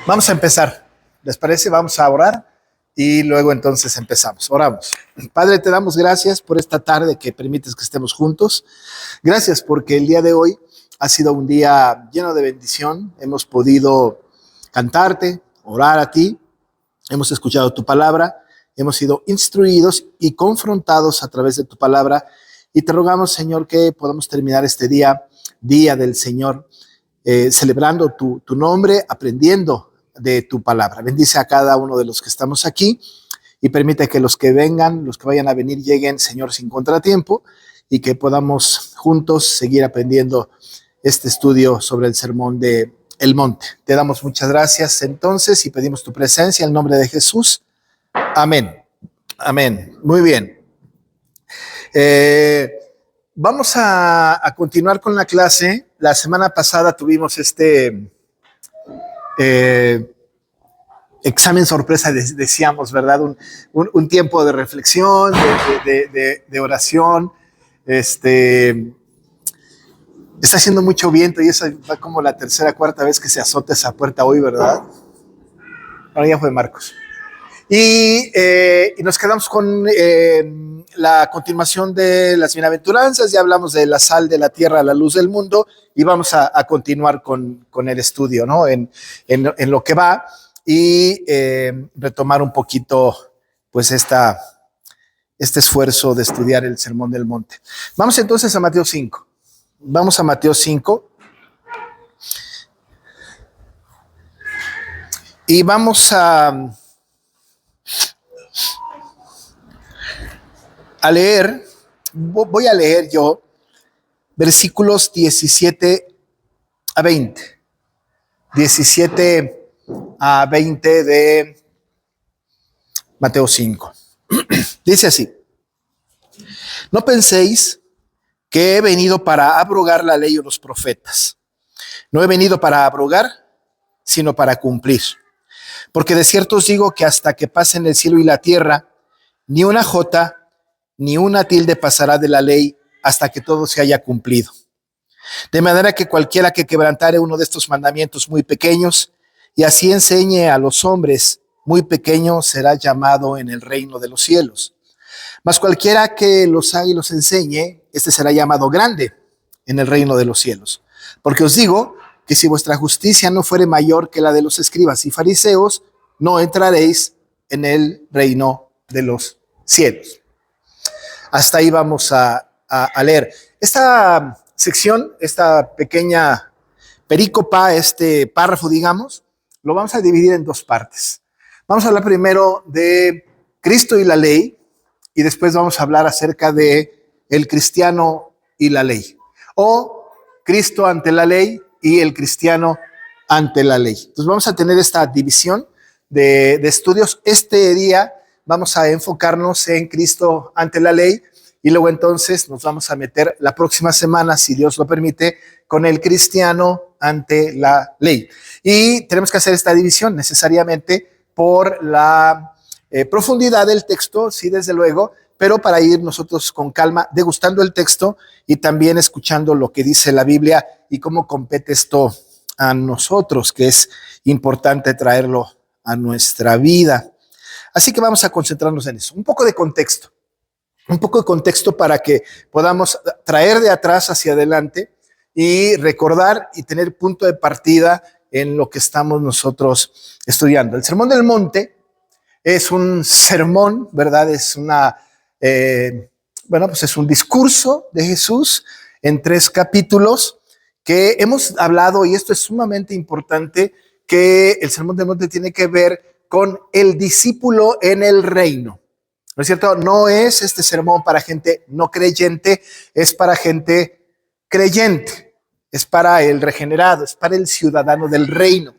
Vamos a empezar. ¿Les parece? Vamos a orar y luego entonces empezamos. Oramos. Padre, te damos gracias por esta tarde que permites que estemos juntos. Gracias porque el día de hoy ha sido un día lleno de bendición. Hemos podido cantarte, orar a ti. Hemos escuchado tu palabra. Hemos sido instruidos y confrontados a través de tu palabra. Y te rogamos, Señor, que podamos terminar este día del Señor, celebrando tu nombre, aprendiendo de tu palabra. Bendice a cada uno de los que estamos aquí y permite que los que vengan, los que vayan a venir, lleguen, Señor, sin contratiempo y que podamos juntos seguir aprendiendo este estudio sobre el sermón de El Monte. Te damos muchas gracias entonces y pedimos tu presencia en el nombre de Jesús. Amén. Amén. Muy bien. Vamos a continuar con la clase. La semana pasada tuvimos examen sorpresa, decíamos, ¿verdad? Un tiempo de reflexión, de oración. Está haciendo mucho viento y esa va como la tercera, cuarta vez que se azota esa puerta hoy, ¿verdad? Ahora ya fue Marcos. Y nos quedamos con la continuación de las bienaventuranzas. Ya hablamos de la sal de la tierra, la luz del mundo, y vamos a continuar con el estudio, ¿no? En lo que va y retomar un poquito, pues, este esfuerzo de estudiar el Sermón del Monte. Vamos entonces a Mateo 5. Vamos a Mateo 5. Y vamos a leer, voy a leer yo versículos 17 a 20. 17 a 20 de Mateo 5. Dice así: no penséis que he venido para abrogar la ley o los profetas. No he venido para abrogar, sino para cumplir. Porque de cierto os digo que hasta que pasen el cielo y la tierra, ni una jota ni una tilde pasará de la ley hasta que todo se haya cumplido. De manera que cualquiera que quebrantare uno de estos mandamientos muy pequeños y así enseñe a los hombres, muy pequeño será llamado en el reino de los cielos. Mas cualquiera que los haga y los enseñe, este será llamado grande en el reino de los cielos. Porque os digo que si vuestra justicia no fuere mayor que la de los escribas y fariseos, no entraréis en el reino de los cielos. Hasta ahí vamos a leer. Esta sección, esta pequeña perícopa, este párrafo, digamos, lo vamos a dividir en dos partes. Vamos a hablar primero de Cristo y la ley, y después vamos a hablar acerca de el cristiano y la ley, o Cristo ante la ley y el cristiano ante la ley. Entonces vamos a tener esta división de estudios. Este día vamos a enfocarnos en Cristo ante la ley y luego entonces nos vamos a meter la próxima semana, si Dios lo permite, con el cristiano ante la ley. Y tenemos que hacer esta división necesariamente por la profundidad del texto, sí, desde luego, pero para ir nosotros con calma degustando el texto y también escuchando lo que dice la Biblia y cómo compete esto a nosotros, que es importante traerlo a nuestra vida. Así que vamos a concentrarnos en eso. Un poco de contexto para que podamos traer de atrás hacia adelante y recordar y tener punto de partida en lo que estamos nosotros estudiando. El Sermón del Monte es un sermón, ¿verdad? Es pues es un discurso de Jesús en 3 capítulos que hemos hablado, y esto es sumamente importante, que el Sermón del Monte tiene que ver con el discípulo en el reino. ¿No es cierto? No es este sermón para gente no creyente, es para gente creyente, es para el regenerado, es para el ciudadano del reino.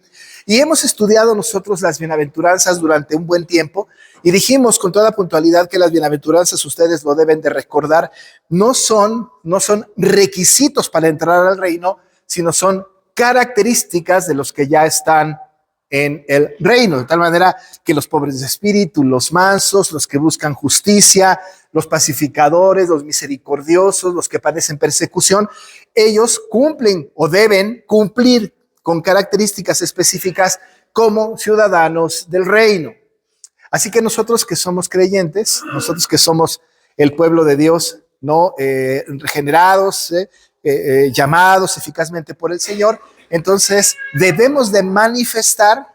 Y hemos estudiado nosotros las bienaventuranzas durante un buen tiempo y dijimos con toda puntualidad que las bienaventuranzas, ustedes lo deben de recordar, no son requisitos para entrar al reino, sino son características de los que ya están en el reino, de tal manera que los pobres de espíritu, los mansos, los que buscan justicia, los pacificadores, los misericordiosos, los que padecen persecución, ellos cumplen o deben cumplir con características específicas como ciudadanos del reino. Así que nosotros que somos creyentes, nosotros que somos el pueblo de Dios, ¿no? Regenerados, llamados eficazmente por el Señor, entonces debemos de manifestar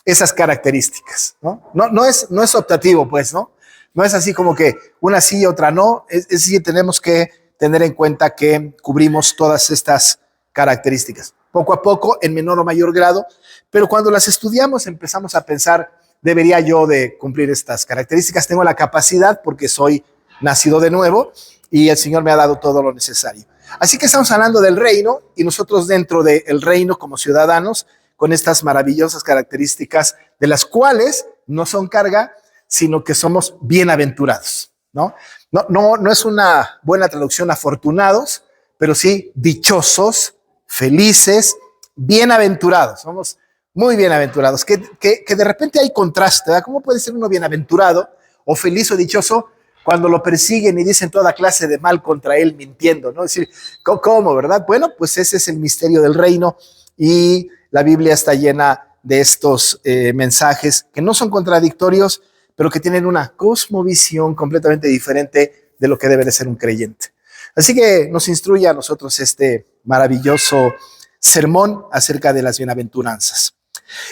esas características, ¿no? No es optativo, pues, ¿no? No es así como que una sí y otra no, es decir, tenemos que tener en cuenta que cubrimos todas estas características, poco a poco, en menor o mayor grado, pero cuando las estudiamos empezamos a pensar, debería yo de cumplir estas características, tengo la capacidad porque soy nacido de nuevo y el Señor me ha dado todo lo necesario. Así que estamos hablando del reino y nosotros dentro del reino como ciudadanos con estas maravillosas características de las cuales no son carga, sino que somos bienaventurados, ¿no? No es una buena traducción afortunados, pero sí dichosos, felices, bienaventurados. Somos muy bienaventurados, que de repente hay contraste, ¿verdad? ¿Cómo puede ser uno bienaventurado o feliz o dichoso cuando lo persiguen y dicen toda clase de mal contra él mintiendo, ¿no? Es decir, ¿cómo, verdad? Bueno, pues ese es el misterio del reino y la Biblia está llena de estos mensajes que no son contradictorios, pero que tienen una cosmovisión completamente diferente de lo que debe de ser un creyente. Así que nos instruye a nosotros este maravilloso sermón acerca de las bienaventuranzas.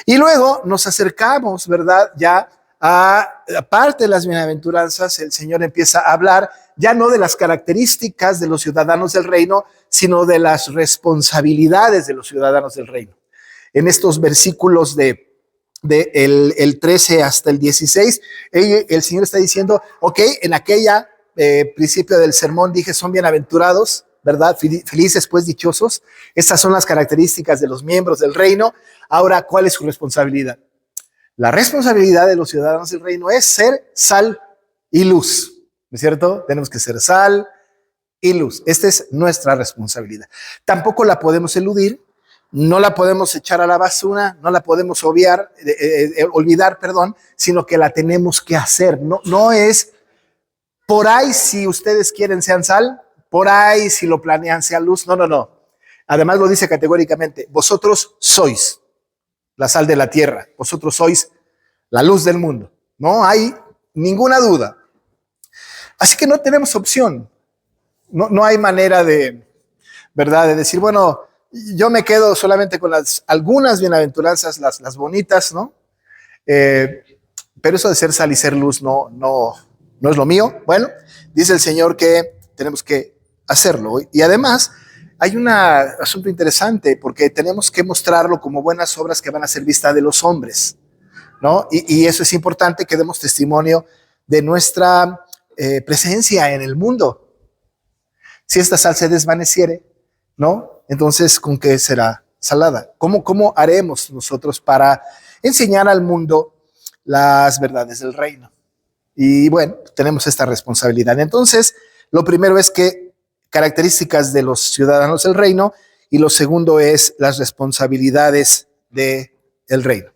Y luego nos acercamos, ¿verdad? Ya a parte de las bienaventuranzas, el Señor empieza a hablar ya no de las características de los ciudadanos del reino, sino de las responsabilidades de los ciudadanos del reino. En estos versículos el 13 hasta el 16, el Señor está diciendo, ok, en aquella principio del sermón dije, son bienaventurados, ¿verdad? Felices, pues dichosos. Estas son las características de los miembros del reino. Ahora, ¿cuál es su responsabilidad? La responsabilidad de los ciudadanos del reino es ser sal y luz, ¿no es cierto? Tenemos que ser sal y luz. Esta es nuestra responsabilidad. Tampoco la podemos eludir, no la podemos echar a la basura, no la podemos olvidar, sino que la tenemos que hacer. No es por ahí si ustedes quieren sean sal, por ahí si lo planean sean luz. No. Además lo dice categóricamente, vosotros sois la sal de la tierra, vosotros sois la luz del mundo. No hay ninguna duda. Así que no tenemos opción. No hay manera de, ¿verdad? De decir, bueno, yo me quedo solamente con algunas bienaventuranzas, las bonitas, ¿no? Pero eso de ser sal y ser luz no es lo mío. Bueno, dice el Señor que tenemos que hacerlo. Y además hay un asunto interesante porque tenemos que mostrarlo como buenas obras que van a ser vistas de los hombres, ¿no? Y eso es importante, que demos testimonio de nuestra presencia en el mundo. Si esta sal se desvaneciere, ¿no? Entonces, ¿con qué será salada? ¿Cómo haremos nosotros para enseñar al mundo las verdades del reino? Y bueno, tenemos esta responsabilidad. Entonces, lo primero es que características de los ciudadanos del reino y lo segundo es las responsabilidades del reino.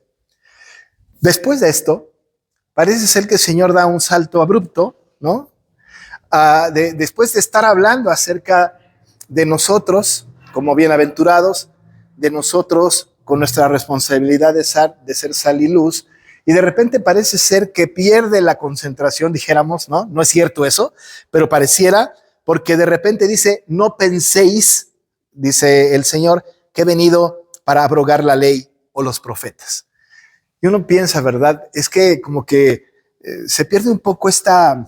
Después de esto, parece ser que el Señor da un salto abrupto, ¿no? Después de estar hablando acerca de nosotros como bienaventurados, de nosotros con nuestra responsabilidad de ser sal y luz, y de repente parece ser que pierde la concentración, dijéramos, ¿no? No es cierto eso, pero pareciera, porque de repente dice, no penséis, dice el Señor, que he venido para abrogar la ley o los profetas. Y uno piensa, ¿verdad? Es que como que se pierde un poco esta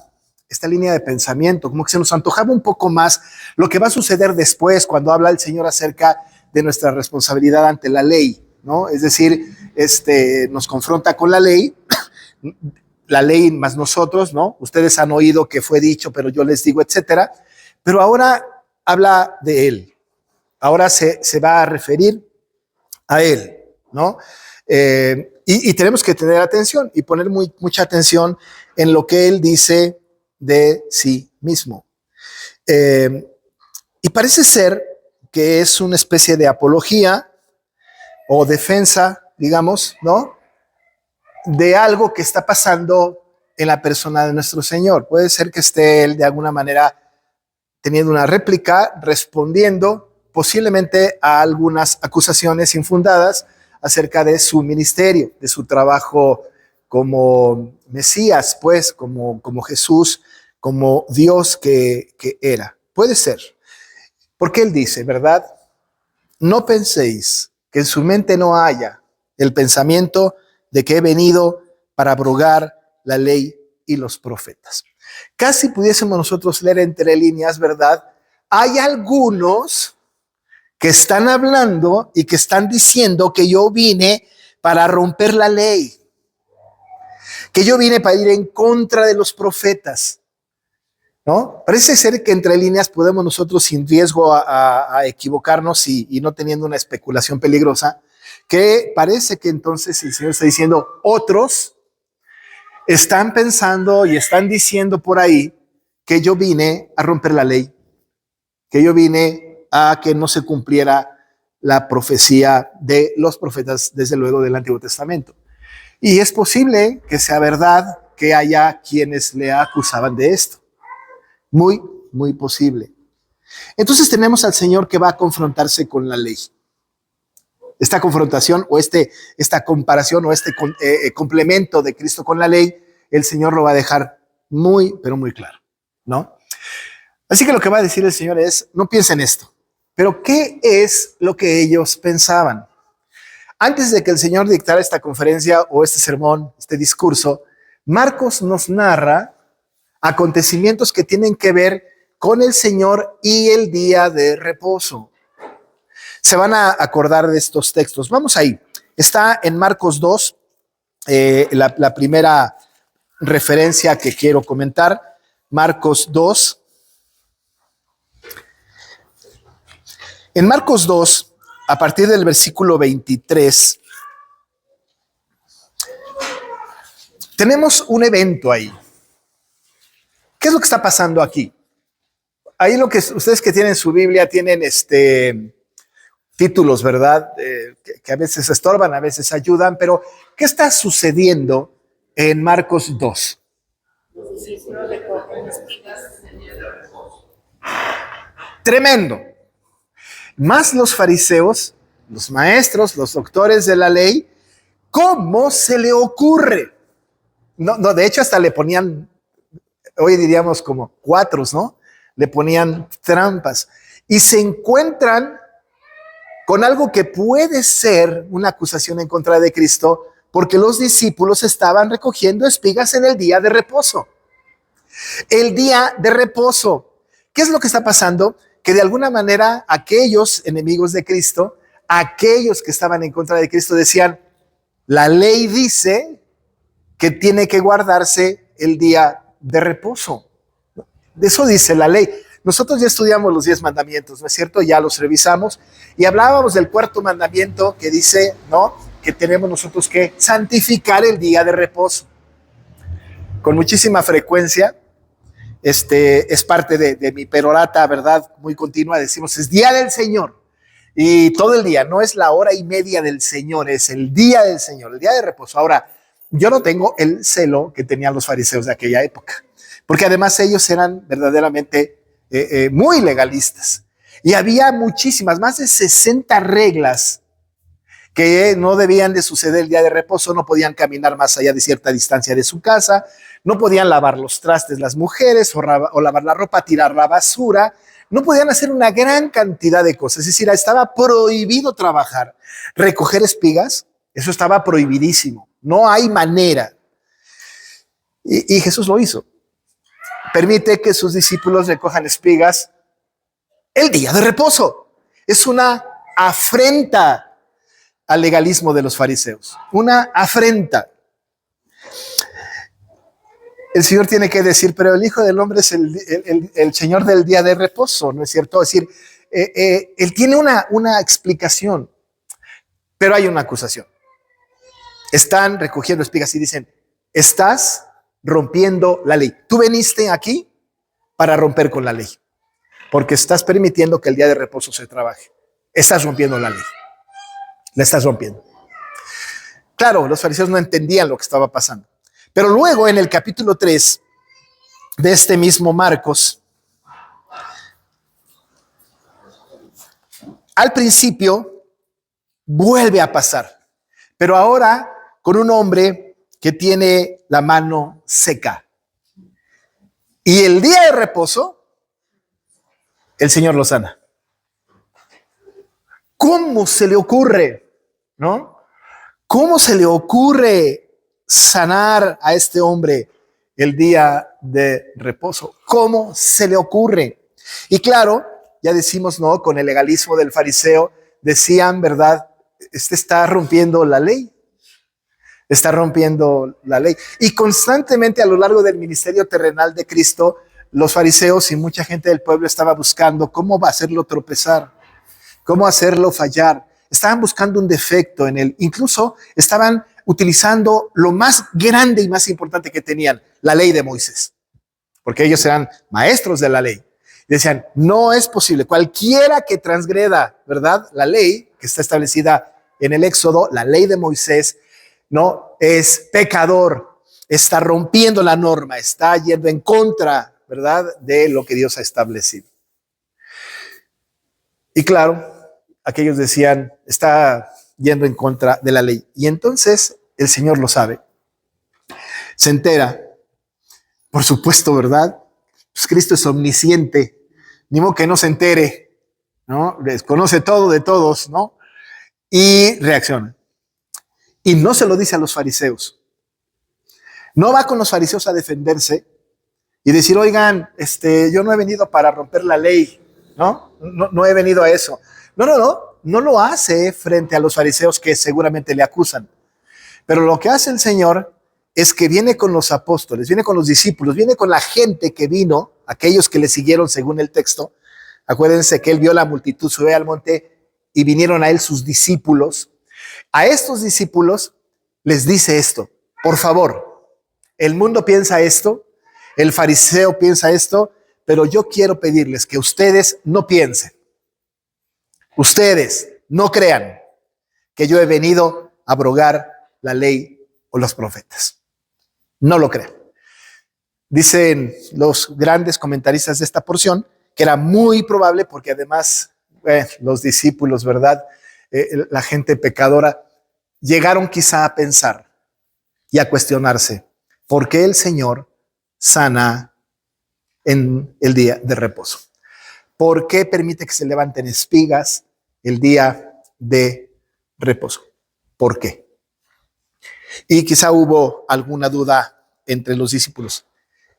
línea de pensamiento, como que se nos antojaba un poco más lo que va a suceder después cuando habla el Señor acerca de nuestra responsabilidad ante la ley, ¿no? Es decir, nos confronta con la ley más nosotros, ¿no? Ustedes han oído que fue dicho, pero yo les digo, etcétera. Pero ahora habla de Él. Ahora se va a referir a Él, ¿no? Y tenemos que tener atención y poner mucha atención en lo que Él dice de sí mismo. Y parece ser que es una especie de apología o defensa, digamos, ¿no? De algo que está pasando en la persona de nuestro Señor. Puede ser que esté Él de alguna manera teniendo una réplica, respondiendo posiblemente a algunas acusaciones infundadas, acerca de su ministerio, de su trabajo como Mesías, pues, como Jesús, como Dios que era. Puede ser. Porque él dice, ¿verdad? No penséis que en su mente no haya el pensamiento de que he venido para abrogar la ley y los profetas. Casi pudiésemos nosotros leer entre líneas, ¿verdad? Hay algunos que están hablando y que están diciendo que yo vine para romper la ley, que yo vine para ir en contra de los profetas, ¿no? Parece ser que entre líneas podemos nosotros, sin riesgo a equivocarnos y no teniendo una especulación peligrosa, que parece que entonces el Señor está diciendo, otros están pensando y están diciendo por ahí que yo vine a romper la ley, que yo vine a que no se cumpliera la profecía de los profetas, desde luego del Antiguo Testamento. Y es posible que sea verdad que haya quienes le acusaban de esto. Muy, muy posible. Entonces tenemos al Señor que va a confrontarse con la ley. Esta confrontación o esta comparación o este complemento de Cristo con la ley, el Señor lo va a dejar muy, pero muy claro, ¿no? Así que lo que va a decir el Señor es, no piensen esto, pero ¿qué es lo que ellos pensaban? Antes de que el Señor dictara esta conferencia o este sermón, este discurso, Marcos nos narra acontecimientos que tienen que ver con el Señor y el día de reposo. Se van a acordar de estos textos. Vamos ahí. Está en Marcos 2, la primera referencia que quiero comentar. Marcos 2. En Marcos 2, a partir del versículo 23, tenemos un evento ahí. ¿Qué es lo que está pasando aquí? Ahí lo que ustedes que tienen su Biblia tienen títulos, ¿verdad? Que a veces estorban, a veces ayudan, pero ¿qué está sucediendo en Marcos 2? Tremendo. Más los fariseos, los maestros, los doctores de la ley, ¿cómo se le ocurre? No, de hecho hasta le ponían, hoy diríamos como cuatros, ¿no? Le ponían trampas y se encuentran con algo que puede ser una acusación en contra de Cristo, porque los discípulos estaban recogiendo espigas en el día de reposo. El día de reposo. ¿Qué es lo que está pasando? Que de alguna manera aquellos enemigos de Cristo, aquellos que estaban en contra de Cristo decían, la ley dice que tiene que guardarse el día de reposo. De eso dice la ley. Nosotros ya estudiamos los 10 mandamientos, ¿no es cierto? Ya los revisamos y hablábamos del cuarto mandamiento que dice, ¿no? Que tenemos nosotros que santificar el día de reposo. Con muchísima frecuencia, es parte de mi perorata, ¿verdad? Muy continua, decimos, es día del Señor. Y todo el día, no es la hora y media del Señor, es el día del Señor, el día de reposo. Ahora, yo no tengo el celo que tenían los fariseos de aquella época, porque además ellos eran verdaderamente muy legalistas. Y había muchísimas, más de 60 reglas que no debían de suceder el día de reposo, no podían caminar más allá de cierta distancia de su casa, no podían lavar los trastes las mujeres o lavar la ropa, tirar la basura, no podían hacer una gran cantidad de cosas, es decir, estaba prohibido trabajar, recoger espigas, eso estaba prohibidísimo, no hay manera. Y Jesús lo hizo, permite que sus discípulos recojan espigas el día de reposo, es una afrenta al legalismo de los fariseos, una afrenta. El Señor tiene que decir, pero el Hijo del Hombre es el Señor del día de reposo, ¿no es cierto? Es decir, Él tiene una explicación, pero hay una acusación. Están recogiendo espigas y dicen, estás rompiendo la ley. Tú viniste aquí para romper con la ley, porque estás permitiendo que el día de reposo se trabaje. Estás rompiendo la ley. La estás rompiendo. Claro, los fariseos no entendían lo que estaba pasando. Pero luego en el capítulo 3 de este mismo Marcos, al principio vuelve a pasar. pero ahora con un hombre que tiene la mano seca. Y el día de reposo, el Señor lo sana. ¿Cómo se le ocurre? ¿No? ¿Cómo se le ocurre sanar a este hombre el día de reposo? ¿Cómo se le ocurre? Y claro, ya decimos, ¿no? Con el legalismo del fariseo, decían, ¿verdad? Este está rompiendo la ley. Está rompiendo la ley. Y constantemente a lo largo del ministerio terrenal de Cristo, los fariseos y mucha gente del pueblo estaba buscando cómo va a hacerlo tropezar, cómo hacerlo fallar. Estaban buscando un defecto en él. Incluso estaban utilizando lo más grande y más importante que tenían, la ley de Moisés, porque ellos eran maestros de la ley. Decían, no es posible, cualquiera que transgreda, ¿verdad? La ley que está establecida en el Éxodo, la ley de Moisés, no es pecador, está rompiendo la norma, está yendo en contra, ¿verdad? De lo que Dios ha establecido. Y claro, aquellos decían, está yendo en contra de la ley. Y entonces el Señor lo sabe, se entera, por supuesto, ¿verdad? Pues Cristo es omnisciente, ni modo que no se entere, ¿no? Conoce todo de todos, ¿no? Y reacciona. Y no se lo dice a los fariseos. No va con los fariseos a defenderse y decir, oigan, yo no he venido para romper la ley, ¿no? No he venido a eso. No lo hace frente a los fariseos que seguramente le acusan. Pero lo que hace el Señor es que viene con los apóstoles, viene con los discípulos, viene con la gente que vino, aquellos que le siguieron según el texto. Acuérdense que él vio la multitud subir al monte y vinieron a él sus discípulos. A estos discípulos les dice esto, por favor, el mundo piensa esto, el fariseo piensa esto, pero yo quiero pedirles que ustedes no piensen, ustedes no crean que yo he venido a abrogar la ley o los profetas. No lo crean. Dicen los grandes comentaristas de esta porción que era muy probable porque además los discípulos, ¿verdad? La gente pecadora, llegaron quizá a pensar y a cuestionarse por qué el Señor sana en el día de reposo. ¿Por qué permite que se levanten espigas el día de reposo? ¿Por qué? Y quizá hubo alguna duda entre los discípulos.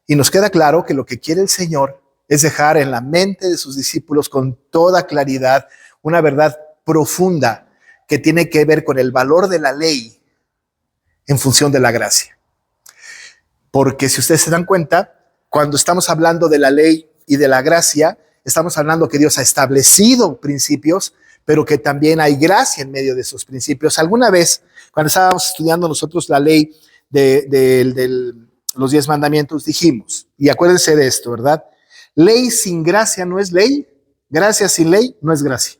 Y nos queda claro que lo que quiere el Señor es dejar en la mente de sus discípulos con toda claridad una verdad profunda que tiene que ver con el valor de la ley en función de la gracia. Porque si ustedes se dan cuenta, cuando estamos hablando de la ley y de la gracia, estamos hablando que Dios ha establecido principios, pero que también hay gracia en medio de esos principios. Alguna vez, cuando estábamos estudiando nosotros la ley de los 10 mandamientos, dijimos, y acuérdense de esto, ¿verdad? Ley sin gracia no es ley, gracia sin ley no es gracia.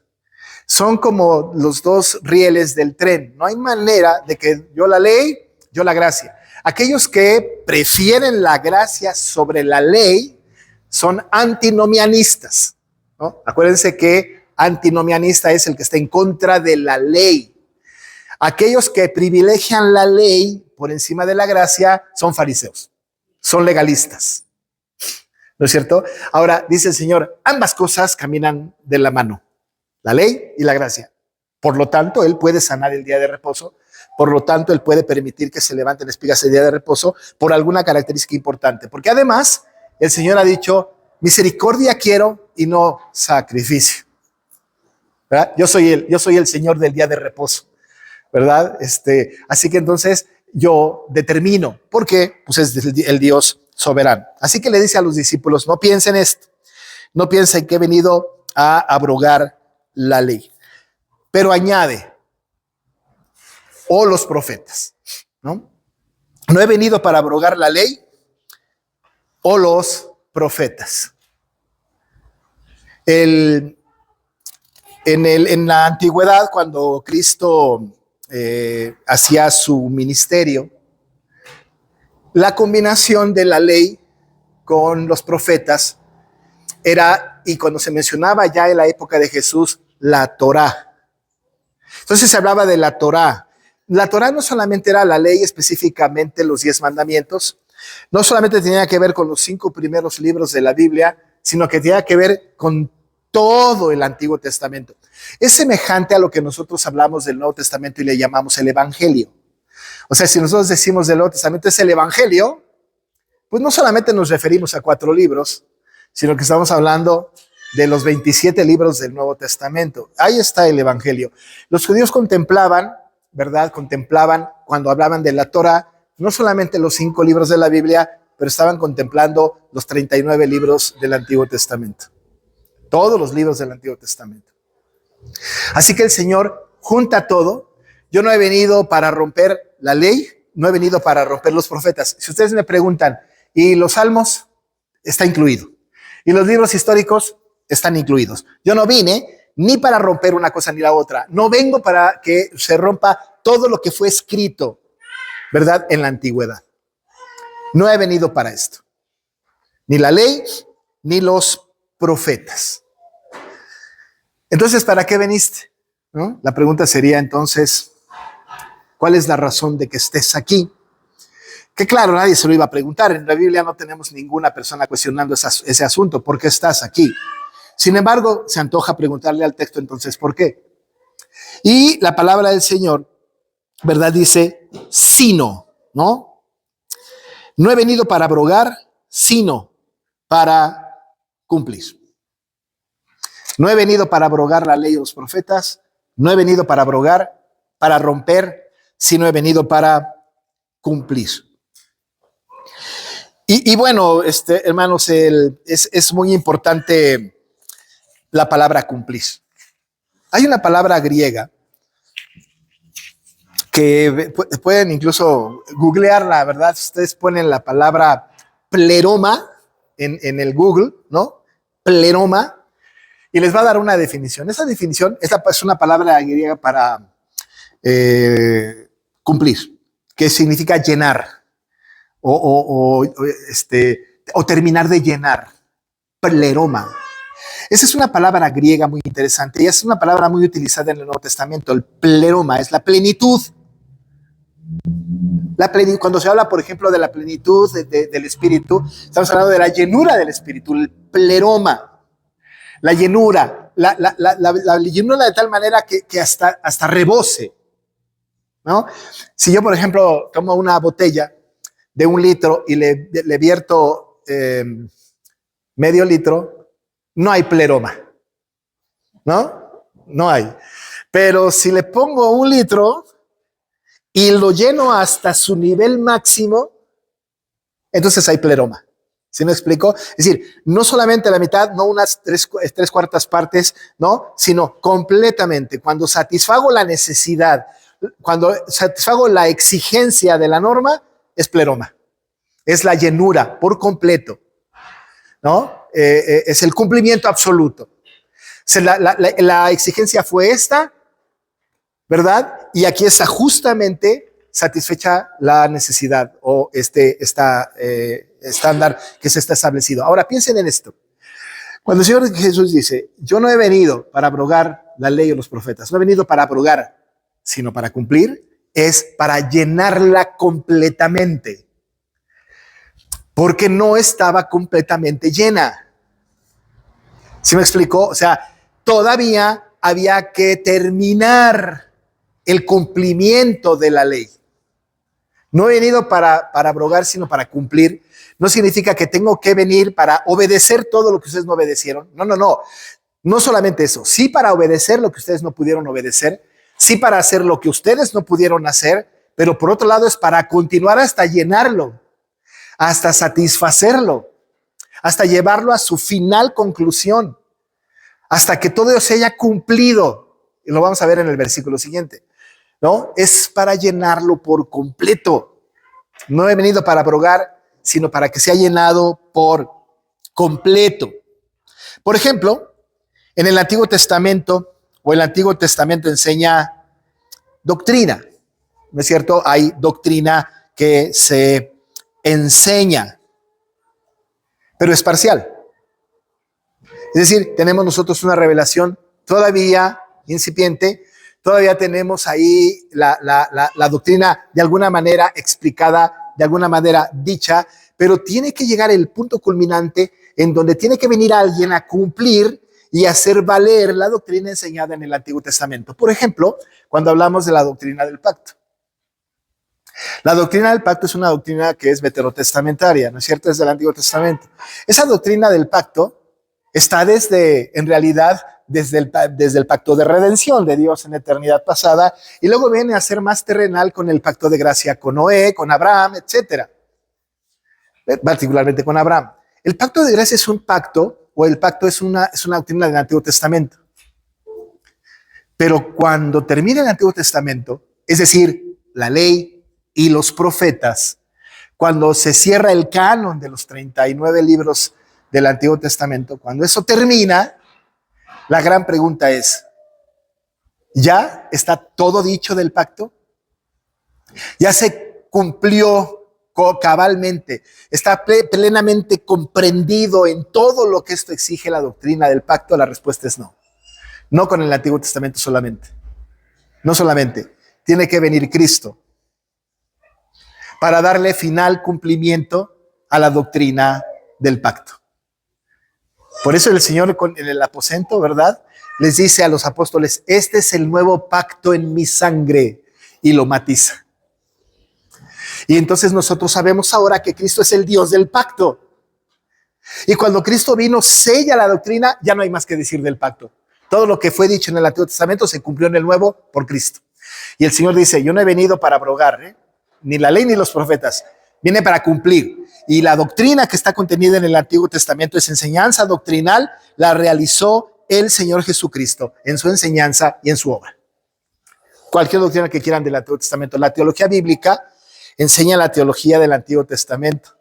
Son como los dos rieles del tren. No hay manera de que yo la ley, yo la gracia. Aquellos que prefieren la gracia sobre la ley son antinomianistas, ¿no? Acuérdense que antinomianista es el que está en contra de la ley. Aquellos que privilegian la ley por encima de la gracia son fariseos, son legalistas. ¿No es cierto? Ahora dice el Señor, ambas cosas caminan de la mano, la ley y la gracia. Por lo tanto, Él puede sanar el día de reposo. Por lo tanto, Él puede permitir que se levanten espigas el día de reposo por alguna característica importante. Porque además, el Señor ha dicho, misericordia quiero y no sacrificio. ¿Verdad? Yo soy el Señor del día de reposo, ¿verdad? Así que entonces yo determino, porque pues es el Dios soberano. Así que le dice a los discípulos, no piensen esto, no piensen que he venido a abrogar la ley. Pero añade, o los profetas, ¿no? No he venido para abrogar la ley o los profetas. En la antigüedad, cuando Cristo hacía su ministerio, la combinación de la ley con los profetas era, y cuando se mencionaba ya en la época de Jesús, la Torá. Entonces se hablaba de la Torá. la Torá no solamente era la ley, específicamente los 10 mandamientos, no solamente tenía que ver con los 5 primeros libros de la Biblia, sino que tenía que ver con todo el Antiguo Testamento. Es semejante a lo que nosotros hablamos del Nuevo Testamento y le llamamos el Evangelio. O sea, si nosotros decimos del Nuevo Testamento es el Evangelio, pues no solamente nos referimos a 4 libros, sino que estamos hablando de los 27 libros del Nuevo Testamento. Ahí está el Evangelio. Los judíos contemplaban, ¿verdad? Contemplaban cuando hablaban de la Torá, no solamente los 5 libros de la Biblia, pero estaban contemplando los 39 libros del Antiguo Testamento. Todos los libros del Antiguo Testamento. Así que el Señor junta todo. Yo no he venido para romper la ley, no he venido para romper los profetas. Si ustedes me preguntan, ¿y los salmos? Está incluido. ¿Y los libros históricos? Están incluidos. Yo no vine ni para romper una cosa ni la otra. No vengo para que se rompa todo lo que fue escrito, ¿verdad? En la antigüedad. No he venido para esto. Ni la ley, ni los profetas. Entonces, ¿para qué veniste? ¿No? La pregunta sería entonces, ¿cuál es la razón de que estés aquí? Que claro, nadie se lo iba a preguntar. En la Biblia no tenemos ninguna persona cuestionando ese asunto. ¿Por qué estás aquí? Sin embargo, se antoja preguntarle al texto entonces, ¿por qué? Y la palabra del Señor, ¿verdad? Dice, sino, ¿no? No he venido para abrogar, sino para cumplir. No he venido para abrogar la ley de los profetas, no he venido para abrogar, para romper, sino he venido para cumplir. Y bueno, hermanos, es muy importante la palabra cumplir. Hay una palabra griega que pueden incluso googlearla, ¿verdad? Ustedes ponen la palabra pleroma en el Google, ¿no? Pleroma. Y les va a dar una definición. Esa definición es una palabra griega para cumplir, que significa llenar o terminar de llenar. Pleroma. Esa es una palabra griega muy interesante y es una palabra muy utilizada en el Nuevo Testamento. El pleroma es la plenitud. Cuando se habla, por ejemplo, de la plenitud del Espíritu, estamos hablando de la llenura del Espíritu, el pleroma. La llenura, la llenura de tal manera que hasta rebose, ¿no? Si yo, por ejemplo, tomo una botella de 1 litro y le vierto medio litro, no hay pleroma, ¿no? No hay. Pero si le pongo 1 litro y lo lleno hasta su nivel máximo, entonces hay pleroma. ¿Sí me explico? Es decir, no solamente la mitad, no unas 3/4 partes, ¿no? Sino completamente. Cuando satisfago la necesidad, cuando satisfago la exigencia de la norma, es pleroma. Es la llenura por completo, ¿no? Es el cumplimiento absoluto. O sea, la exigencia fue esta, ¿verdad? Y aquí está justamente satisfecha la necesidad o estándar que se está establecido. Ahora piensen en esto. Cuando el Señor Jesús dice, yo no he venido para abrogar la ley o los profetas, no he venido para abrogar, sino para cumplir, es para llenarla completamente. Porque no estaba completamente llena. ¿Sí me explicó? O sea, todavía había que terminar el cumplimiento de la ley. No he venido para abrogar, sino para cumplir. No significa que tengo que venir para obedecer todo lo que ustedes no obedecieron. No, no, no. No solamente eso. Sí para obedecer lo que ustedes no pudieron obedecer. Sí para hacer lo que ustedes no pudieron hacer. Pero por otro lado es para continuar hasta llenarlo, hasta satisfacerlo, hasta llevarlo a su final conclusión, hasta que todo se haya cumplido. Y lo vamos a ver en el versículo siguiente, ¿no? Es para llenarlo por completo. No he venido para abrogar, sino para que sea llenado por completo. Por ejemplo, en el Antiguo Testamento, o el Antiguo Testamento enseña doctrina, ¿no es cierto? Hay doctrina que se enseña, pero es parcial. Es decir, tenemos nosotros una revelación todavía incipiente todavía tenemos ahí la doctrina de alguna manera explicada, de alguna manera dicha, pero tiene que llegar el punto culminante en donde tiene que venir alguien a cumplir y hacer valer la doctrina enseñada en el Antiguo Testamento. Por ejemplo, cuando hablamos de la doctrina del pacto. La doctrina del pacto es una doctrina que es veterotestamentaria, ¿no es cierto? Es del Antiguo Testamento. Esa doctrina del pacto está en realidad, desde el pacto de redención de Dios en la eternidad pasada, y luego viene a ser más terrenal con el pacto de gracia con Noé, con Abraham, etcétera. Particularmente con Abraham. El pacto de gracia es un pacto, o el pacto es una doctrina del Antiguo Testamento. Pero cuando termina el Antiguo Testamento, es decir, la ley y los profetas, cuando se cierra el canon de los 39 libros del Antiguo Testamento, cuando eso termina, la gran pregunta es, ¿ya está todo dicho del pacto? ¿Ya se cumplió cabalmente? ¿Está plenamente comprendido en todo lo que esto exige la doctrina del pacto? La respuesta es no. No con el Antiguo Testamento solamente. No solamente. Tiene que venir Cristo para darle final cumplimiento a la doctrina del pacto. Por eso el Señor en el aposento, ¿verdad?, les dice a los apóstoles, este es el nuevo pacto en mi sangre, y lo matiza. Y entonces nosotros sabemos ahora que Cristo es el Dios del pacto. Y cuando Cristo vino, sella la doctrina, ya no hay más que decir del pacto. Todo lo que fue dicho en el Antiguo Testamento se cumplió en el Nuevo por Cristo. Y el Señor dice, yo no he venido para abrogar, ni la ley ni los profetas, viene para cumplir. Y la doctrina que está contenida en el Antiguo Testamento es enseñanza doctrinal, la realizó el Señor Jesucristo en su enseñanza y en su obra. Cualquier doctrina que quieran del Antiguo Testamento. La teología bíblica enseña la teología del Antiguo Testamento.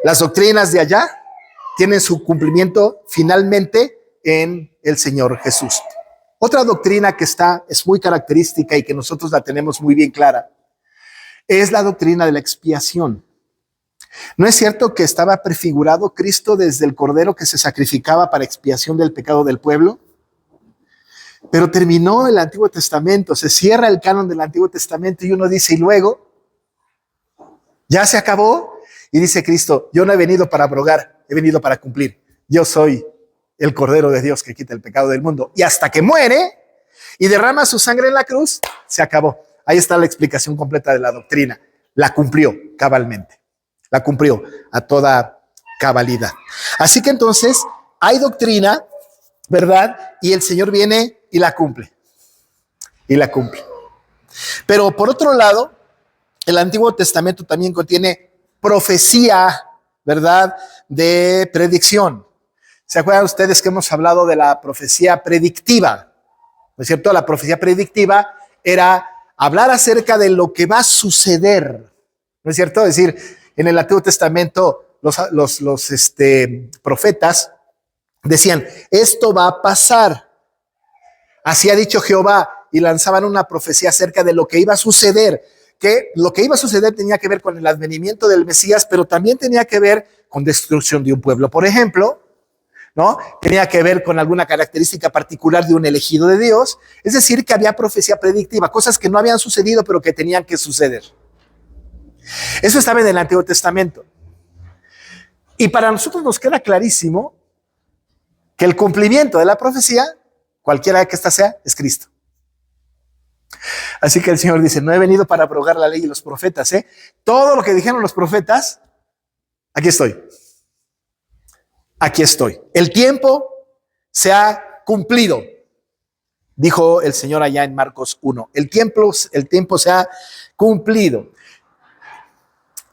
Las doctrinas de allá tienen su cumplimiento finalmente en el Señor Jesús. Otra doctrina que es muy característica y que nosotros la tenemos muy bien clara es la doctrina de la expiación. ¿No es cierto que estaba prefigurado Cristo desde el cordero que se sacrificaba para expiación del pecado del pueblo? Pero terminó el Antiguo Testamento, se cierra el canon del Antiguo Testamento y uno dice, ¿y luego? ¿Ya se acabó? Y dice Cristo, yo no he venido para abrogar, he venido para cumplir. Yo soy el Cordero de Dios que quita el pecado del mundo. Y hasta que muere y derrama su sangre en la cruz, se acabó. Ahí está la explicación completa de la doctrina. La cumplió cabalmente. La cumplió a toda cabalidad. Así que entonces hay doctrina, ¿verdad? Y el Señor viene y la cumple. Y la cumple. Pero por otro lado, el Antiguo Testamento también contiene profecía, ¿verdad?, de predicción. ¿Se acuerdan ustedes que hemos hablado de la profecía predictiva? ¿No es cierto? La profecía predictiva era hablar acerca de lo que va a suceder. ¿No es cierto? Es decir, en el Antiguo Testamento los profetas decían, esto va a pasar. Así ha dicho Jehová, y lanzaban una profecía acerca de lo que iba a suceder, que lo que iba a suceder tenía que ver con el advenimiento del Mesías, pero también tenía que ver con destrucción de un pueblo, por ejemplo, ¿no? Tenía que ver con alguna característica particular de un elegido de Dios, es decir, que había profecía predictiva, cosas que no habían sucedido, pero que tenían que suceder. Eso estaba en el Antiguo Testamento. Y para nosotros nos queda clarísimo que el cumplimiento de la profecía, cualquiera que ésta sea, es Cristo. Así que el Señor dice, no he venido para abrogar la ley y los profetas. Todo lo que dijeron los profetas, aquí estoy. Aquí estoy. El tiempo se ha cumplido, dijo el Señor allá en Marcos 1. El tiempo se ha cumplido.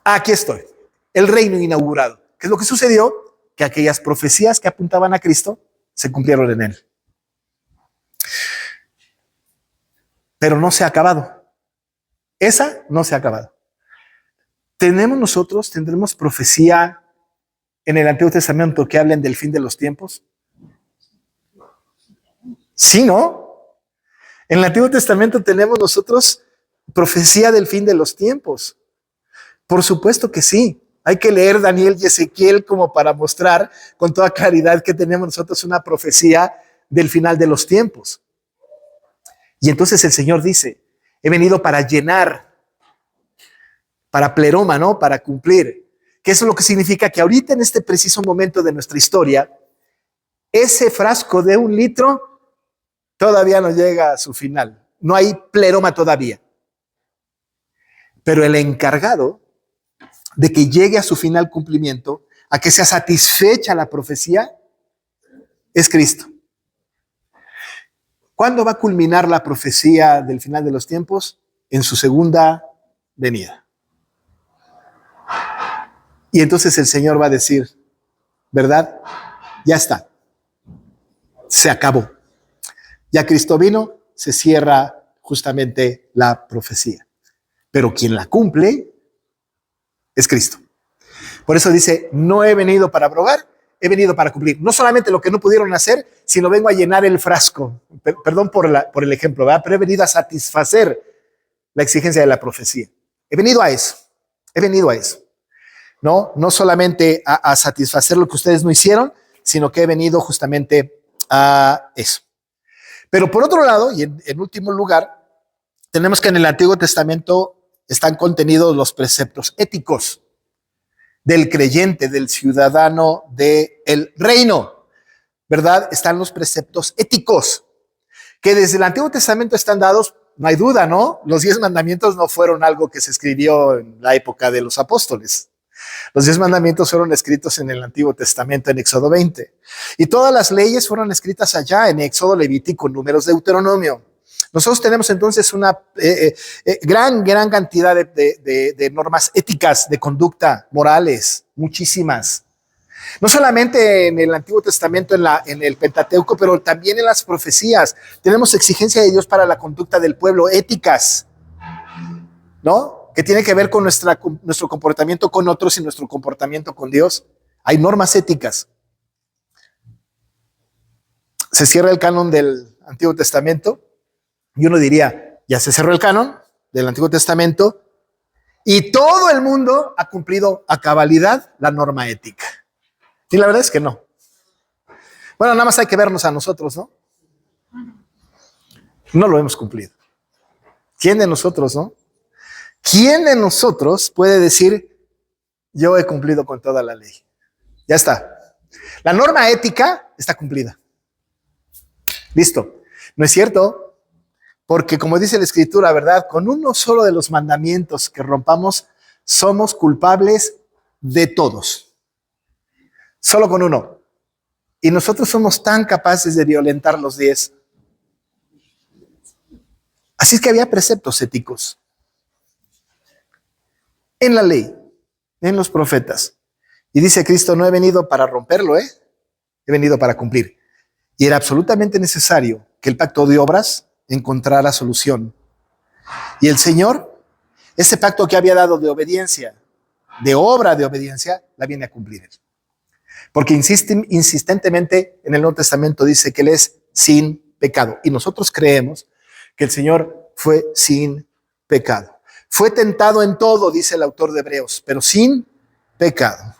Aquí estoy. El reino inaugurado. ¿Qué es lo que sucedió? Que aquellas profecías que apuntaban a Cristo se cumplieron en él. Pero no se ha acabado. Esa no se ha acabado. Tendremos profecía en el Antiguo Testamento que hablen del fin de los tiempos. Sí, ¿no? En el Antiguo Testamento tenemos nosotros profecía del fin de los tiempos. Por supuesto que sí. Hay que leer Daniel y Ezequiel como para mostrar con toda claridad que tenemos nosotros una profecía del final de los tiempos. Y entonces el Señor dice, he venido para llenar, para pleroma, ¿no? Para cumplir. Que eso es lo que significa que ahorita en este preciso momento de nuestra historia, ese frasco de 1 litro todavía no llega a su final. No hay pleroma todavía. Pero el encargado de que llegue a su final cumplimiento, a que sea satisfecha la profecía, es Cristo. ¿Cuándo va a culminar la profecía del final de los tiempos? En su segunda venida. Y entonces el Señor va a decir, ¿verdad? Ya está. Se acabó. Ya Cristo vino, se cierra justamente la profecía. Pero quien la cumple es Cristo. Por eso dice, no he venido para abrogar, he venido para cumplir. No solamente lo que no pudieron hacer, sino vengo a llenar el frasco. Perdón por el ejemplo, ¿verdad? Pero he venido a satisfacer la exigencia de la profecía. He venido a eso. He venido a eso. No solamente a satisfacer lo que ustedes no hicieron, sino que he venido justamente a eso. Pero por otro lado, y en último lugar, tenemos que en el Antiguo Testamento están contenidos los preceptos éticos del creyente, del ciudadano del reino, ¿verdad? Están los preceptos éticos que desde el Antiguo Testamento están dados, no hay duda, ¿no? Los 10 mandamientos no fueron algo que se escribió en la época de los apóstoles. Los 10 mandamientos fueron escritos en el Antiguo Testamento, en Éxodo 20. Y todas las leyes fueron escritas allá en Éxodo, Levítico, Números, Deuteronomio. Nosotros tenemos entonces una gran cantidad de normas éticas, de conducta, morales, muchísimas. No solamente en el Antiguo Testamento, en el Pentateuco, pero también en las profecías. Tenemos exigencia de Dios para la conducta del pueblo, éticas, ¿no? Que tiene que ver con nuestro comportamiento con otros y nuestro comportamiento con Dios. Hay normas éticas. Se cierra el canon del Antiguo Testamento y uno diría, ya se cerró el canon del Antiguo Testamento y todo el mundo ha cumplido a cabalidad la norma ética. Y la verdad es que no. Bueno, nada más hay que vernos a nosotros, ¿no? No lo hemos cumplido. ¿Quién de nosotros, no? ¿Quién de nosotros puede decir, yo he cumplido con toda la ley? Ya está. La norma ética está cumplida. Listo. ¿No es cierto? Porque como dice la Escritura, ¿verdad? Con uno solo de los mandamientos que rompamos, somos culpables de todos. Solo con uno. Y nosotros somos tan capaces de violentar los 10. Así es que había preceptos éticos en la ley, en los profetas. Y dice Cristo, no he venido para romperlo, he venido para cumplir. Y era absolutamente necesario que el pacto de obras encontrara solución. Y el Señor, ese pacto que había dado de obediencia, de obra de obediencia, la viene a cumplir. Porque insistentemente en el Nuevo Testamento dice que Él es sin pecado. Y nosotros creemos que el Señor fue sin pecado. Fue tentado en todo, dice el autor de Hebreos, pero sin pecado.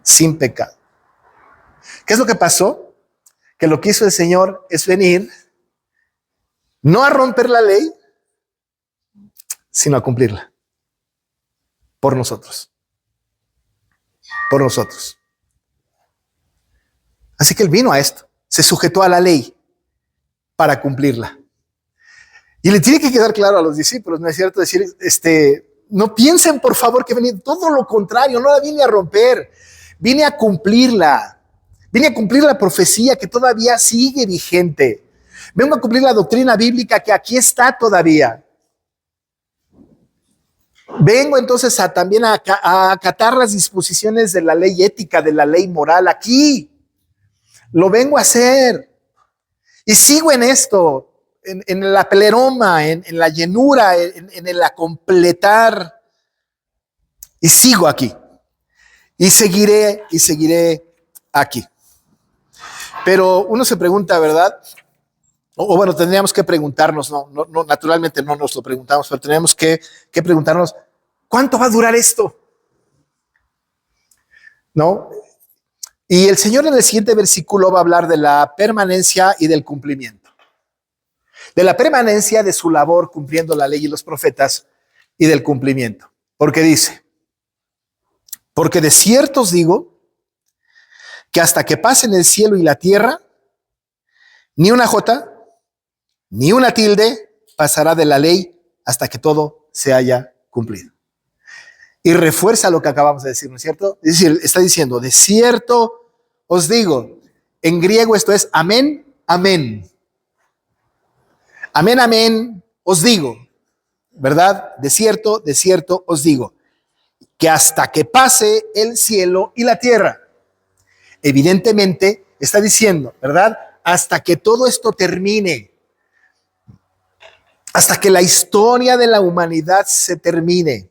Sin pecado. ¿Qué es lo que pasó? Que lo que hizo el Señor es venir no a romper la ley, sino a cumplirla. Por nosotros. Por nosotros. Así que Él vino a esto. Se sujetó a la ley para cumplirla. Y le tiene que quedar claro a los discípulos, ¿no es cierto? Decir, no piensen por favor que vine, todo lo contrario, no la vine a romper, vine a cumplirla. Vine a cumplir la profecía que todavía sigue vigente. Vengo a cumplir la doctrina bíblica que aquí está todavía. Vengo entonces también a acatar las disposiciones de la ley ética, de la ley moral aquí. Lo vengo a hacer. Y sigo en esto, en la pleroma, en la llenura, en el completar. Y sigo aquí. Y seguiré aquí. Pero uno se pregunta, ¿verdad? O bueno, tendríamos que preguntarnos, no, naturalmente no nos lo preguntamos, pero tenemos que preguntarnos, ¿cuánto va a durar esto? ¿No? Y el Señor en el siguiente versículo va a hablar de la permanencia y del cumplimiento. de la permanencia de su labor cumpliendo la ley y los profetas y del cumplimiento. Porque dice, porque de cierto os digo que hasta que pasen el cielo y la tierra, ni una jota, ni una tilde pasará de la ley hasta que todo se haya cumplido. Y refuerza lo que acabamos de decir, ¿no es cierto? Es decir, está diciendo, de cierto os digo, en griego esto es amén, amén. Amén, amén, os digo, ¿verdad? De cierto os digo, que hasta que pase el cielo y la tierra. Evidentemente está diciendo, ¿verdad? Hasta que todo esto termine, hasta que la historia de la humanidad se termine,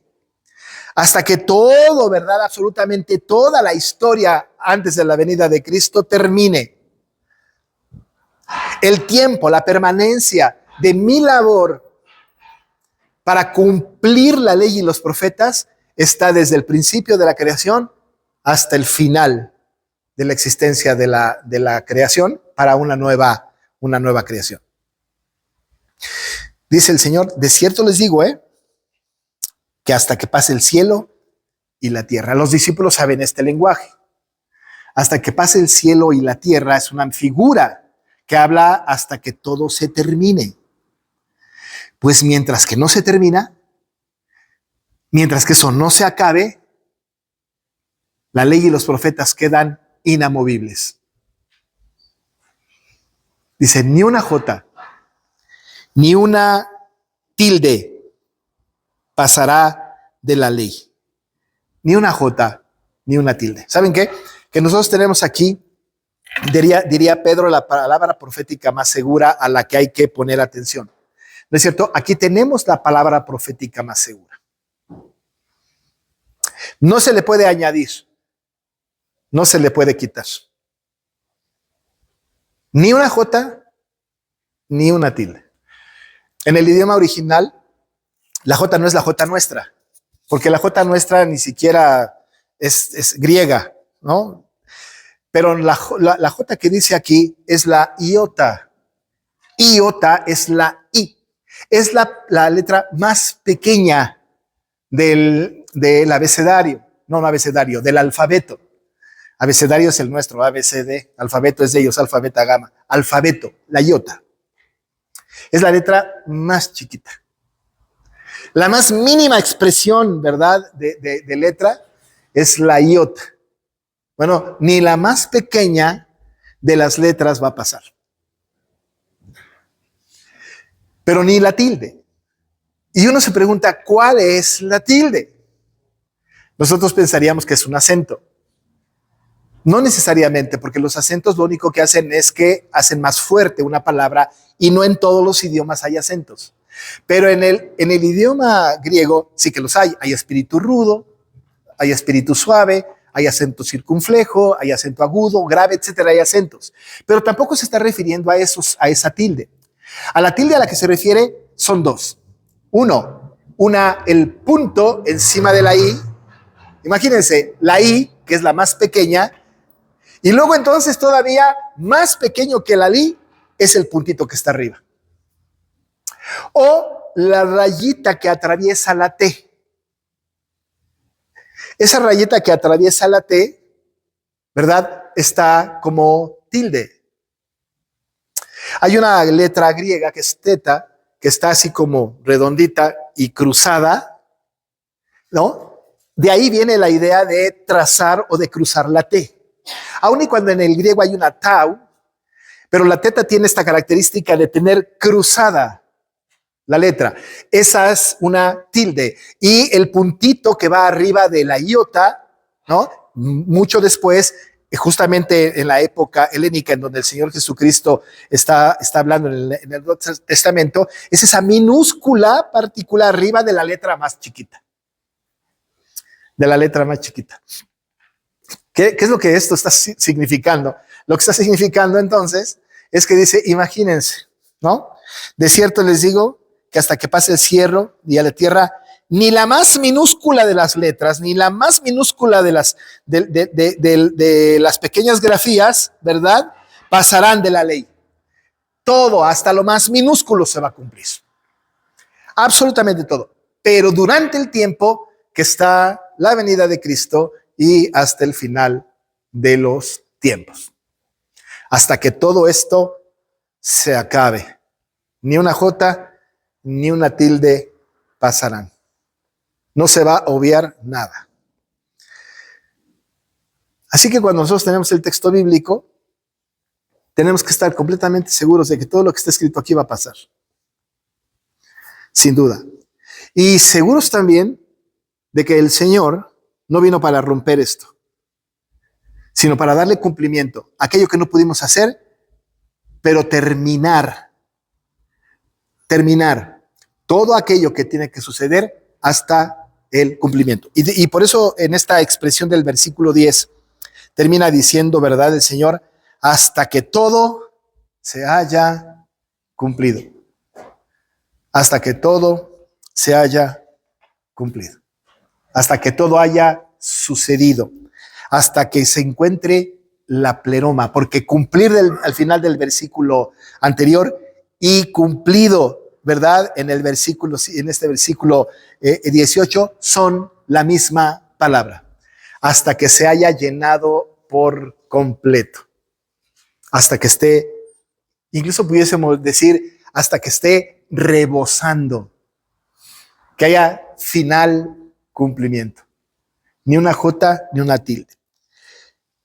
hasta que todo, ¿verdad? Absolutamente toda la historia antes de la venida de Cristo termine. El tiempo, la permanencia de mi labor para cumplir la ley y los profetas está desde el principio de la creación hasta el final de la existencia de la creación para una nueva creación. Dice el Señor, de cierto les digo, que hasta que pase el cielo y la tierra. Los discípulos saben este lenguaje. Hasta que pase el cielo y la tierra es una figura que habla hasta que todo se termine. Pues mientras que no se termina, mientras que eso no se acabe, la ley y los profetas quedan inamovibles. Dice, ni una jota, ni una tilde pasará de la ley. Ni una jota, ni una tilde. ¿Saben qué? Que nosotros tenemos aquí, diría Pedro, la palabra profética más segura a la que hay que poner atención. ¿No es cierto? Aquí tenemos la palabra profética más segura. No se le puede añadir, no se le puede quitar. Ni una jota, ni una tilde. En el idioma original, la jota no es la jota nuestra, porque la jota nuestra ni siquiera es griega, ¿no? Pero la jota que dice aquí es la iota. Iota es la I. Es la letra más pequeña del abecedario, del alfabeto. Abecedario es el nuestro, ABCD, alfabeto es de ellos, alfa, beta, gamma. Alfabeto, la iota. Es la letra más chiquita. La más mínima expresión, ¿verdad?, de letra es la iota. Bueno, ni la más pequeña de las letras va a pasar. Pero ni la tilde. Y uno se pregunta, ¿cuál es la tilde? Nosotros pensaríamos que es un acento. No necesariamente, porque los acentos lo único que hacen es que hacen más fuerte una palabra y no en todos los idiomas hay acentos. Pero en el idioma griego sí que los hay. Hay espíritu rudo, hay espíritu suave, hay acento circunflejo, hay acento agudo, grave, etcétera, hay acentos. Pero tampoco se está refiriendo a esa tilde. A la tilde a la que se refiere son dos. Uno, el punto encima de la I. Imagínense, la I, que es la más pequeña, y luego entonces todavía más pequeño que la I es el puntito que está arriba. O la rayita que atraviesa la T. Esa rayita que atraviesa la T, ¿verdad?, está como tilde. Hay una letra griega que es teta, que está así como redondita y cruzada, ¿no? De ahí viene la idea de trazar o de cruzar la T. Aun y cuando en el griego hay una tau, pero la teta tiene esta característica de tener cruzada la letra. Esa es una tilde. Y el puntito que va arriba de la iota, ¿no?, mucho después, justamente en la época helénica en donde el Señor Jesucristo está hablando en el Nuevo Testamento, es esa minúscula partícula arriba de la letra más chiquita. De la letra más chiquita. ¿Qué es lo que esto está significando? Lo que está significando entonces es que dice, imagínense, ¿no? De cierto les digo que hasta que pase el cielo y a la tierra, ni la más minúscula de las letras, ni la más minúscula de las pequeñas grafías, ¿verdad?, pasarán de la ley. todo, hasta lo más minúsculo se va a cumplir. Absolutamente todo. Pero durante el tiempo que está la venida de Cristo y hasta el final de los tiempos. Hasta que todo esto se acabe. Ni una jota, ni una tilde pasarán. No se va a obviar nada. Así que cuando nosotros tenemos el texto bíblico, tenemos que estar completamente seguros de que todo lo que está escrito aquí va a pasar. Sin duda. Y seguros también de que el Señor no vino para romper esto, sino para darle cumplimiento a aquello que no pudimos hacer, pero terminar todo aquello que tiene que suceder hasta el cumplimiento. Y por eso en esta expresión del versículo 10 termina diciendo, ¿verdad? El Señor, hasta que todo se haya cumplido. Hasta que todo se haya cumplido. Hasta que todo haya sucedido. Hasta que se encuentre la pleroma. Porque cumplir al final del versículo anterior y cumplido, ¿verdad? En este versículo 18 son la misma palabra. Hasta que se haya llenado por completo. Hasta que esté, incluso pudiésemos decir, hasta que esté rebosando. Que haya final cumplimiento. Ni una jota, ni una tilde.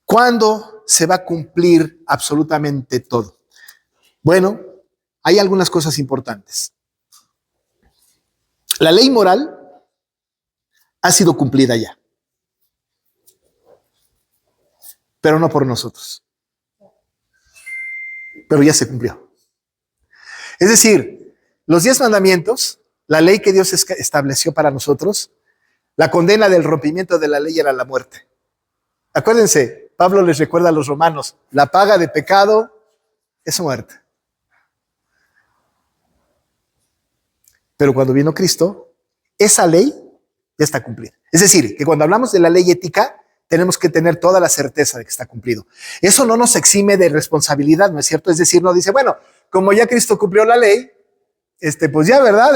¿Cuándo se va a cumplir absolutamente todo? Bueno, hay algunas cosas importantes. La ley moral ha sido cumplida ya. Pero no por nosotros. Pero ya se cumplió. Es decir, los 10 mandamientos, la ley que Dios estableció para nosotros, la condena del rompimiento de la ley era la muerte. Acuérdense, Pablo les recuerda a los romanos, la paga de pecado es muerte. Pero cuando vino Cristo, esa ley ya está cumplida. Es decir, que cuando hablamos de la ley ética, tenemos que tener toda la certeza de que está cumplido. Eso no nos exime de responsabilidad, ¿no es cierto? Es decir, no dice, bueno, como ya Cristo cumplió la ley, pues ya, ¿verdad?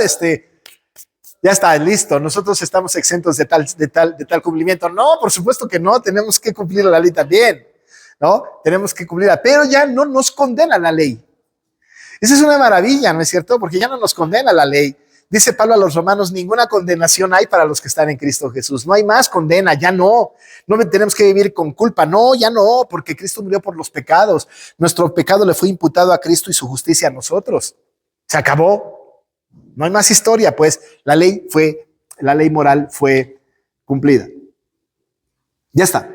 Ya está, listo, nosotros estamos exentos de tal cumplimiento. No, por supuesto que no, tenemos que cumplir la ley también, ¿no? Tenemos que cumplirla, pero ya no nos condena la ley. Esa es una maravilla, ¿no es cierto? Porque ya no nos condena la ley. Dice Pablo a los romanos, ninguna condenación hay para los que están en Cristo Jesús. No hay más condena, ya no. No tenemos que vivir con culpa. No, ya no, porque Cristo murió por los pecados. Nuestro pecado le fue imputado a Cristo y su justicia a nosotros. Se acabó. No hay más historia, pues la ley moral fue cumplida. Ya está.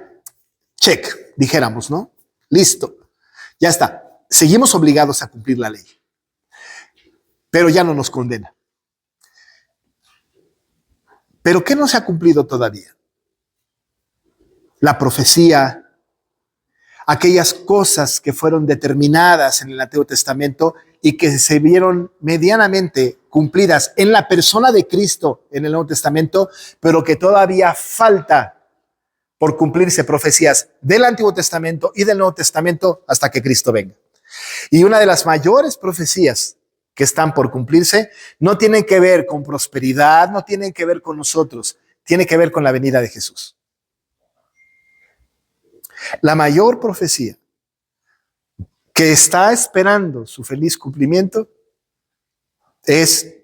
Check, dijéramos, ¿no? Listo. Ya está. Seguimos obligados a cumplir la ley. Pero ya no nos condena. ¿Pero qué no se ha cumplido todavía? La profecía, aquellas cosas que fueron determinadas en el Antiguo Testamento y que se vieron medianamente cumplidas en la persona de Cristo en el Nuevo Testamento, pero que todavía falta por cumplirse profecías del Antiguo Testamento y del Nuevo Testamento hasta que Cristo venga. Y una de las mayores profecías que están por cumplirse no tienen que ver con prosperidad, no tienen que ver con nosotros, tiene que ver con la venida de Jesús. La mayor profecía que está esperando su feliz cumplimiento es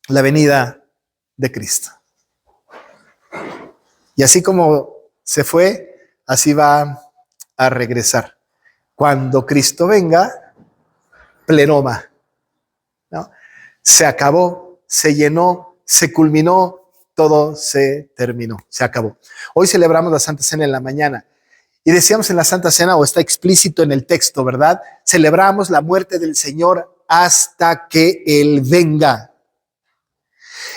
la venida de Cristo. Y así como se fue, así va a regresar. Cuando Cristo venga, pleroma, ¿no? Se acabó, se llenó, se culminó, todo se terminó, se acabó. Hoy celebramos la Santa Cena en la mañana y decíamos en la Santa Cena, o está explícito en el texto, ¿verdad? Celebramos la muerte del Señor hasta que Él venga.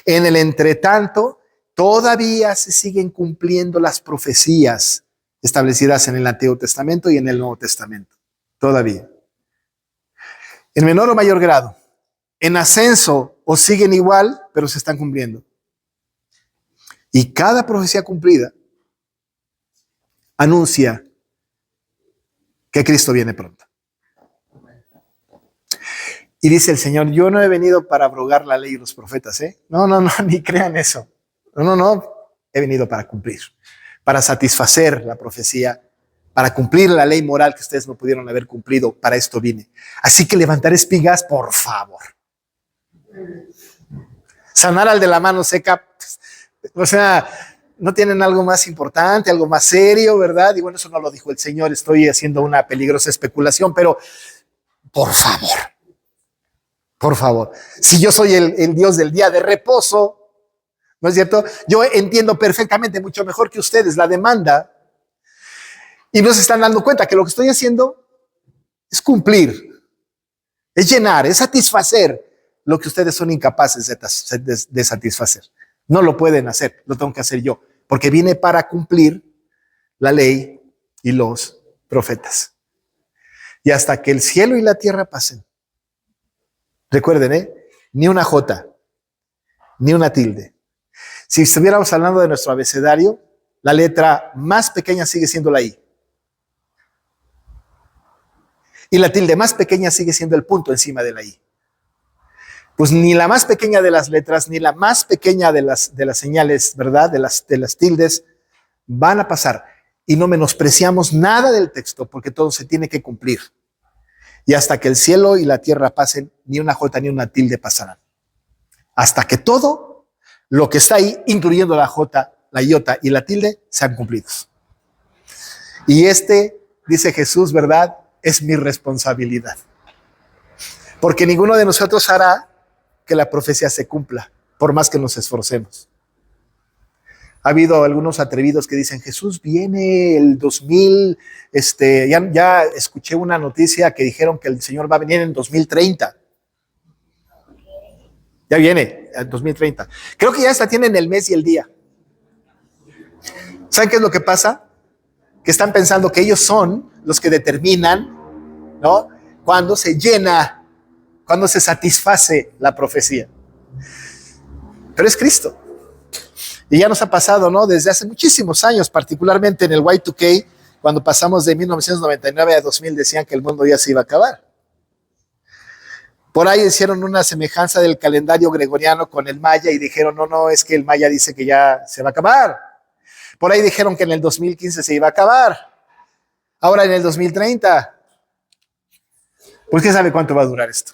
En el entretanto, todavía se siguen cumpliendo las profecías establecidas en el Antiguo Testamento y en el Nuevo Testamento. Todavía. En menor o mayor grado. En ascenso o siguen igual, pero se están cumpliendo. Y cada profecía cumplida anuncia que Cristo viene pronto. Y dice el Señor, yo no he venido para abrogar la ley y los profetas, ¿eh? No, ni crean eso. No, he venido para cumplir, para satisfacer la profecía, para cumplir la ley moral que ustedes no pudieron haber cumplido. Para esto vine. Así que levantar espigas, por favor. Sanar al de la mano seca, o sea, no tienen algo más importante, algo más serio, ¿verdad? Y bueno, eso no lo dijo el Señor, estoy haciendo una peligrosa especulación, pero por favor, si yo soy el Dios del día de reposo, ¿no es cierto? Yo entiendo perfectamente, mucho mejor que ustedes, la demanda, y no se están dando cuenta que lo que estoy haciendo es cumplir, es llenar, es satisfacer lo que ustedes son incapaces de satisfacer. No lo pueden hacer, lo tengo que hacer yo, porque vine para cumplir la ley y los profetas. Y hasta que el cielo y la tierra pasen, recuerden, ni una J, ni una tilde. Si estuviéramos hablando de nuestro abecedario, la letra más pequeña sigue siendo la I. Y la tilde más pequeña sigue siendo el punto encima de la I. Pues ni la más pequeña de las letras, ni la más pequeña de las señales, ¿verdad? De las tildes, van a pasar. Y no menospreciamos nada del texto, porque todo se tiene que cumplir. Y hasta que el cielo y la tierra pasen, ni una J ni una tilde pasarán. Hasta que todo lo que está ahí, incluyendo la J, la iota y la tilde, sean cumplidos. Y dice Jesús, ¿verdad? Es mi responsabilidad. Porque ninguno de nosotros hará que la profecía se cumpla, por más que nos esforcemos. Ha habido algunos atrevidos que dicen, Jesús viene el 2000, ya escuché una noticia que dijeron que el Señor va a venir en 2030. Ya viene, en 2030. Creo que ya hasta tienen el mes y el día. ¿Saben qué es lo que pasa? Que están pensando que ellos son los que determinan, ¿no? Cuando se llena, cuando se satisface la profecía. Pero es Cristo. Y ya nos ha pasado, ¿no? Desde hace muchísimos años, particularmente en el Y2K, cuando pasamos de 1999 a 2000, decían que el mundo ya se iba a acabar. Por ahí hicieron una semejanza del calendario gregoriano con el maya y dijeron, no, es que el maya dice que ya se va a acabar. Por ahí dijeron que en el 2015 se iba a acabar. Ahora en el 2030. Pues quién sabe cuánto va a durar esto.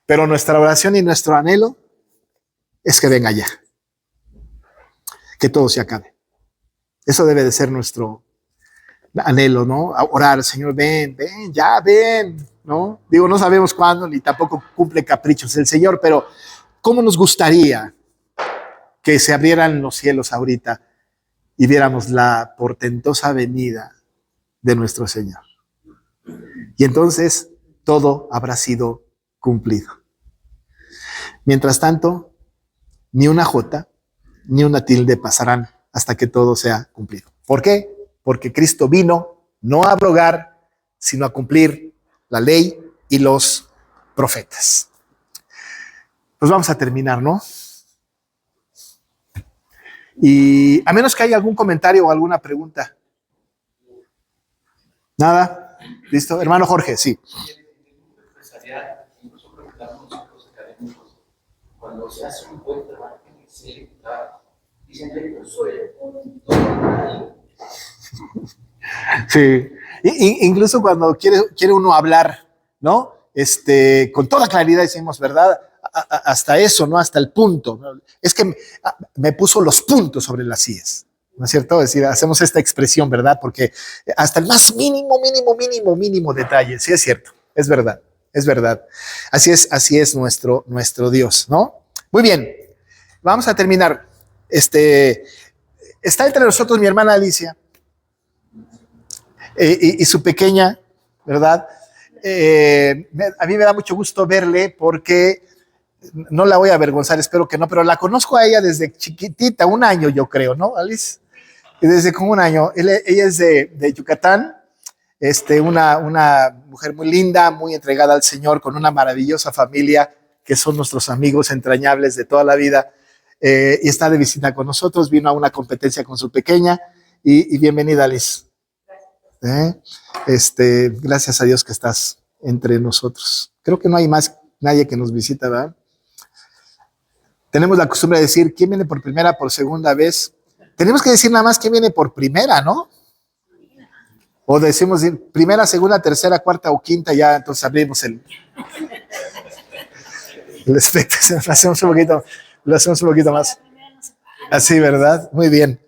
Pero nuestra oración y nuestro anhelo es que venga ya. Que todo se acabe. Eso debe de ser nuestro anhelo, ¿no? Orar, Señor, ven, ya, ven, ¿no? Digo, no sabemos cuándo, ni tampoco cumple caprichos el Señor, pero ¿cómo nos gustaría que se abrieran los cielos ahorita y viéramos la portentosa venida de nuestro Señor? Y entonces todo habrá sido cumplido. Mientras tanto, ni una J, ni una tilde pasarán hasta que todo sea cumplido. ¿Por qué? Porque Cristo vino no a abrogar, sino a cumplir la ley y los profetas. Pues vamos a terminar, ¿no? Y a menos que haya algún comentario o alguna pregunta. ¿Nada? ¿Listo? Hermano Jorge, sí. Cuando se hace un buen trabajo en Excel, dicen sí, incluso cuando quiere uno hablar, ¿no? Con toda claridad decimos, ¿verdad? Hasta eso, ¿no? Hasta el punto. Es que me puso los puntos sobre las íes, ¿no es cierto? Es decir, hacemos esta expresión, ¿verdad? Porque hasta el más mínimo detalle, sí es cierto, es verdad. Es verdad. Así es nuestro Dios, ¿no? Muy bien. Vamos a terminar. Está entre nosotros mi hermana Alicia y su pequeña, ¿verdad? A mí me da mucho gusto verle porque no la voy a avergonzar, espero que no, pero la conozco a ella desde chiquitita, 1 año yo creo, ¿no, Alice? Y desde como 1 año. Ella es de Yucatán. Una mujer muy linda, muy entregada al Señor, con una maravillosa familia que son nuestros amigos entrañables de toda la vida, y está de visita con nosotros. Vino a una competencia con su pequeña y bienvenida, Alice. Gracias a Dios que estás entre nosotros. Creo que no hay más nadie que nos visita, ¿verdad? Tenemos la costumbre de decir quién viene por primera, por segunda vez. Tenemos que decir nada más quién viene por primera, ¿no? O decimos primera, segunda, tercera, cuarta o quinta, ya entonces abrimos el espectro. Lo hacemos un poquito más. Así, ¿verdad? Muy bien.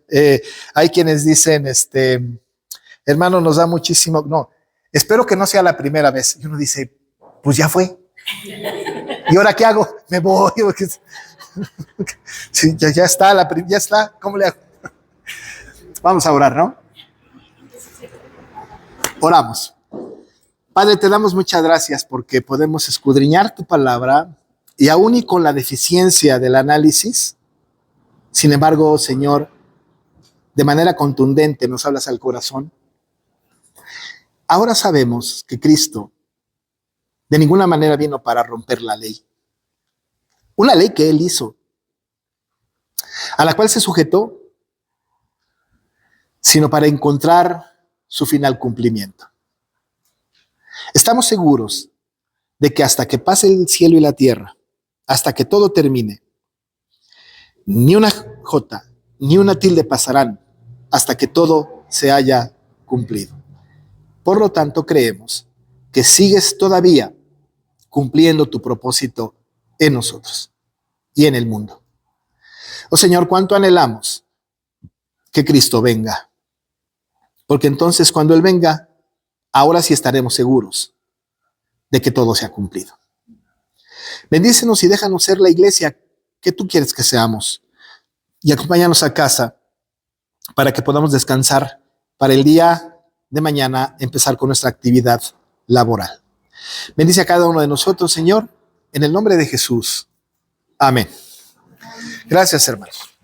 Hay quienes dicen, hermano, nos da muchísimo. No, espero que no sea la primera vez. Y uno dice, pues ya fue. ¿Y ahora qué hago? Me voy. Sí, ya está, ya está. ¿Cómo le hago? Vamos a orar, ¿no? Oramos. Padre, te damos muchas gracias porque podemos escudriñar tu palabra y aún y con la deficiencia del análisis, sin embargo, Señor, de manera contundente nos hablas al corazón. Ahora sabemos que Cristo de ninguna manera vino para romper la ley. Una ley que Él hizo, a la cual se sujetó, sino para encontrar su final cumplimiento. Estamos seguros de que hasta que pase el cielo y la tierra, hasta que todo termine, ni una jota, ni una tilde pasarán hasta que todo se haya cumplido. Por lo tanto, creemos que sigues todavía cumpliendo tu propósito en nosotros y en el mundo. Oh Señor, cuánto anhelamos que Cristo venga, porque entonces cuando Él venga, ahora sí estaremos seguros de que todo se ha cumplido. Bendícenos y déjanos ser la iglesia que tú quieres que seamos y acompáñanos a casa para que podamos descansar para el día de mañana empezar con nuestra actividad laboral. Bendice a cada uno de nosotros, Señor, en el nombre de Jesús. Amén. Gracias, hermanos.